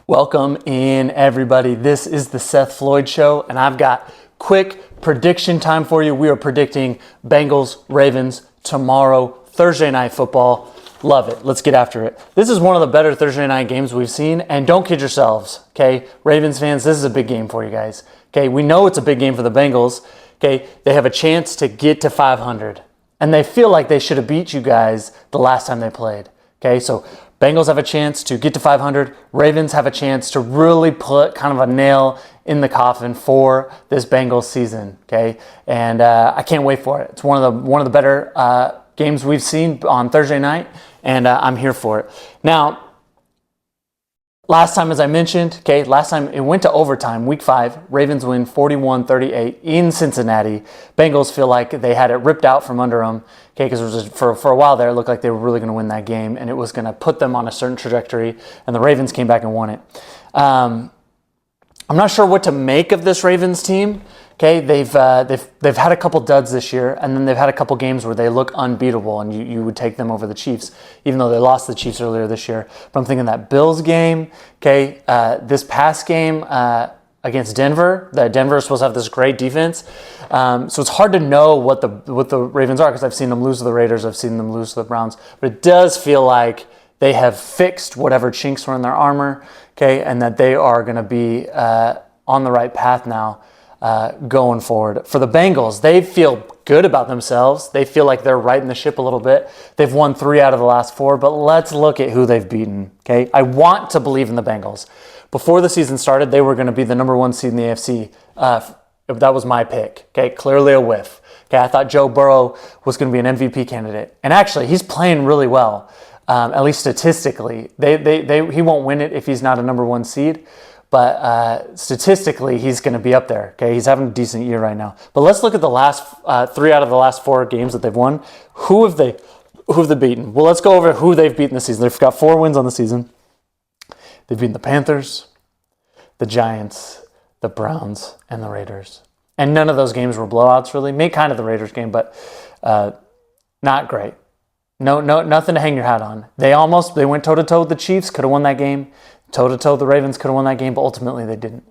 Welcome in, everybody. This is the Seth Floyd Show, and I've got quick prediction time for you. We are predicting Bengals, Ravens tomorrow, Thursday night football. Love it. Let's get after it. This is one of the better Thursday night games we've seen, and don't kid yourselves, okay? Ravens fans, this is a big game for you guys, okay? We know it's a big game for the Bengals, okay? They have a chance to get to 500, and they feel like they should have beat you guys the last time they played, okay? So Bengals have a chance to get to 500. Ravens have a chance to really put kind of a nail in the coffin for this Bengals season, okay? And I can't wait for it. It's one of the better games we've seen on Thursday night, and I'm here for it. Now, last time, as I mentioned, okay, last time it went to overtime, week 5. Ravens win 41-38 in Cincinnati. Bengals feel like they had it ripped out from under them, okay, because for a while there, it looked like they were really going to win that game, and it was going to put them on a certain trajectory, and the Ravens came back and won it. I'm not sure what to make of this Ravens team. Okay, they've had a couple duds this year, and then they've had a couple games where they look unbeatable, and you would take them over the Chiefs, even though they lost the Chiefs earlier this year. But I'm thinking that Bills game, okay, this past game against Denver, that Denver is supposed to have this great defense. So it's hard to know what the Ravens are, because I've seen them lose to the Raiders, I've seen them lose to the Browns, but it does feel like they have fixed whatever chinks were in their armor, okay, and that they are going to be on the right path now. Going forward. For the Bengals, they feel good about themselves. They feel like they're righting the ship a little bit. They've won 3 out of the last 4, but let's look at who they've beaten, okay? I want to believe in the Bengals. Before the season started, they were going to be the number 1 seed in the AFC. That was my pick, okay? Clearly a whiff. Okay, I thought Joe Burrow was going to be an MVP candidate. And actually, he's playing really well, at least statistically. He won't win it if he's not a number 1 seed. But statistically, he's going to be up there. Okay, he's having a decent year right now. But let's look at the last 3 out of the last 4 games that they've won. Who have they beaten? Well, let's go over who they've beaten this season. They've got 4 wins on the season. They've beaten the Panthers, the Giants, the Browns, and the Raiders. And none of those games were blowouts, really. Maybe kind of the Raiders game, but not great. No, nothing to hang your hat on. They went toe-to-toe with the Chiefs, could have won that game. Toe-to-toe, the Ravens could have won that game, but ultimately they didn't.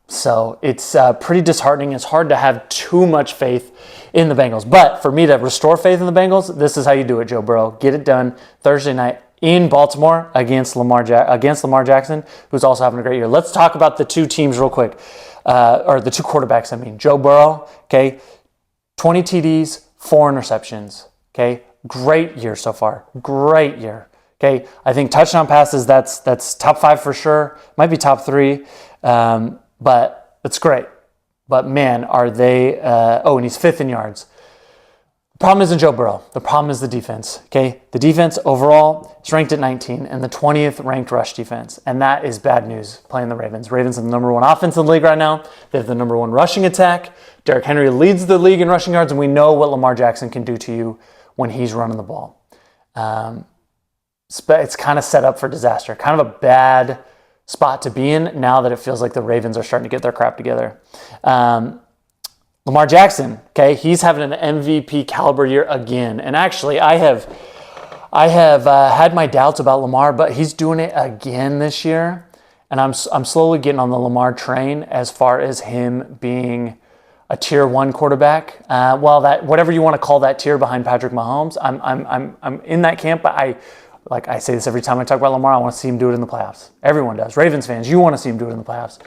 So it's pretty disheartening. It's hard to have too much faith in the Bengals. But for me to restore faith in the Bengals, this is how you do it, Joe Burrow. Get it done Thursday night in Baltimore against Lamar Jackson, who's also having a great year. Let's talk about the 2 teams real quick, or the 2 quarterbacks, I mean. Joe Burrow, okay, 20 TDs, 4 interceptions, okay? Great year so far. Great year. Okay, I think touchdown passes, that's top 5 for sure. Might be top 3, but it's great. But man, are they, and he's 5th in yards. The problem isn't Joe Burrow. The problem is the defense, okay? The defense overall is ranked at 19 and the 20th ranked rush defense. And that is bad news playing the Ravens. Ravens are the number 1 offense in the league right now. They have the number 1 rushing attack. Derrick Henry leads the league in rushing yards, and we know what Lamar Jackson can do to you when he's running the ball. It's kind of set up for disaster. Kind of a bad spot to be in now that it feels like the Ravens are starting to get their crap together. Lamar Jackson, okay, he's having an MVP caliber year again. And actually, I have had my doubts about Lamar, but he's doing it again this year. And I'm slowly getting on the Lamar train as far as him being a tier 1 quarterback. That whatever you want to call that tier behind Patrick Mahomes, I'm in that camp, but like I say this every time I talk about Lamar, I want to see him do it in the playoffs. Everyone does. Ravens fans, you want to see him do it in the playoffs.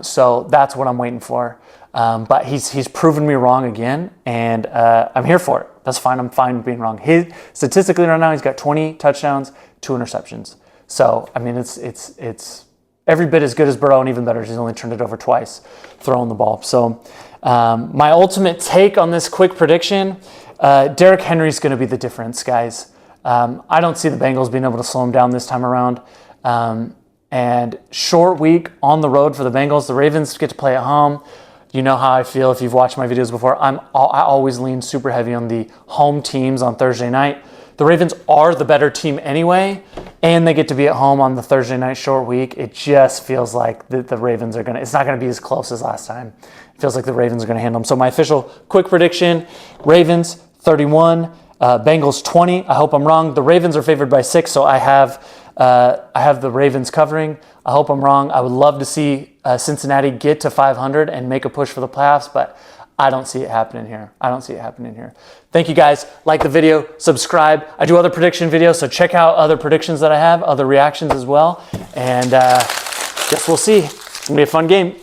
So that's what I'm waiting for. But he's proven me wrong again, and I'm here for it. That's fine. I'm fine being wrong. Statistically right now, he's got 20 touchdowns, 2 interceptions. So, I mean, it's every bit as good as Burrow and even better. He's only turned it over twice throwing the ball. So my ultimate take on this quick prediction, Derrick Henry's going to be the difference, guys. I don't see the Bengals being able to slow them down this time around. And short week on the road for the Bengals. The Ravens get to play at home. You know how I feel if you've watched my videos before. I always lean super heavy on the home teams on Thursday night. The Ravens are the better team anyway, and they get to be at home on the Thursday night short week. It just feels like the Ravens are it's not going to be as close as last time. It feels like the Ravens are going to handle them. So my official quick prediction, Ravens 31, Bengals 20. I hope I'm wrong. The Ravens are favored by 6, so I have I have the Ravens covering. I hope I'm wrong. I would love to see Cincinnati get to 500 and make a push for the playoffs, but I don't see it happening here. Thank you guys. Like the video, subscribe. I do other prediction videos, so check out other predictions that I have, other reactions as well. And guess we'll see. It's going to be a fun game.